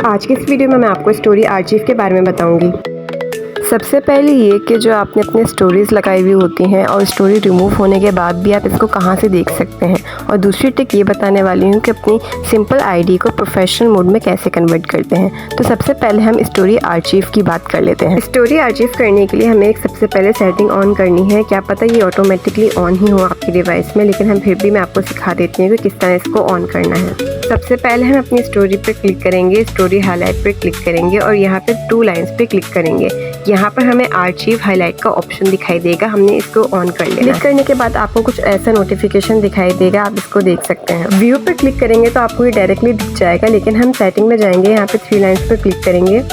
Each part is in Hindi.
आज की इस वीडियो में मैं आपको स्टोरी आर्चीव के बारे में बताऊंगी। सबसे पहले ये कि जो आपने अपने स्टोरीज़ लगाई हुई होती हैं और स्टोरी रिमूव होने के बाद भी आप इसको कहाँ से देख सकते हैं, और दूसरी टिक ये बताने वाली हूँ कि अपनी सिंपल आईडी को प्रोफेशनल मोड में कैसे कन्वर्ट करते हैं। तो सबसे पहले हम स्टोरी आर्चीव की बात कर लेते हैं। स्टोरी आर्चीव करने के लिए हमें एक सबसे पहले सेटिंग ऑन करनी है। क्या पता ये ऑटोमेटिकली ऑन ही हो आपकी डिवाइस में, लेकिन हम फिर भी मैं आपको सिखा देती हूँ कि किस तरह इसको ऑन करना है। सबसे पहले हम अपनी स्टोरी पे क्लिक करेंगे, स्टोरी हाईलाइट पे क्लिक करेंगे और यहाँ पे 2 लाइन्स पे क्लिक करेंगे। यहाँ पर हमें आर्चीव हाईलाइट का ऑप्शन दिखाई देगा, हमने इसको ऑन कर लिया। क्लिक करने के बाद आपको कुछ ऐसा नोटिफिकेशन दिखाई देगा, आप इसको देख सकते हैं। व्यू पे क्लिक करेंगे तो आपको ये डायरेक्टली दिख जाएगा, लेकिन हम सेटिंग में जाएंगे, यहाँ पे 3 लाइन्स पे क्लिक करेंगे,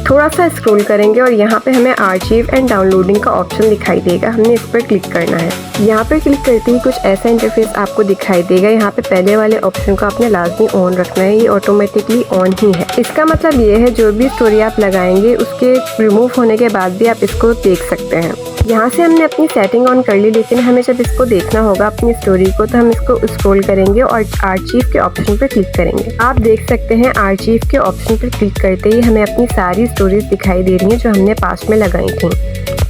थोड़ा सा स्क्रॉल करेंगे और यहाँ पे हमें आर्चीव एंड डाउनलोडिंग का ऑप्शन दिखाई देगा, हमने इस पर क्लिक करना है। यहाँ पर क्लिक करते ही कुछ ऐसा इंटरफेस आपको दिखाई देगा। यहाँ पे पहले वाले ऑप्शन को आपने लाजमी ऑन रखना है, ये ऑटोमेटिकली ऑन ही है। इसका मतलब ये है जो भी स्टोरी आप लगाएंगे उसके रिमूव होने के बाद भी आप इसको देख सकते हैं। यहाँ से हमने अपनी सेटिंग ऑन कर ली, लेकिन हमें जब इसको देखना होगा अपनी स्टोरी को तो हम इसको स्क्रॉल करेंगे और आर्चीव के ऑप्शन पर क्लिक करेंगे। आप देख सकते हैं आर्चीव के ऑप्शन पर क्लिक करते ही हमें अपनी सारी स्टोरीज दिखाई दे रही हैं जो हमने पास्ट में लगाई थी।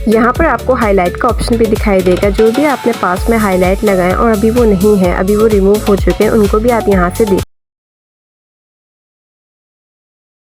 यहाँ पर आपको हाईलाइट का ऑप्शन भी दिखाई देगा, जो भी आपने पास्ट में हाईलाइट लगाए और अभी वो नहीं है, अभी वो रिमूव हो चुके हैं, उनको भी आप यहाँ से देख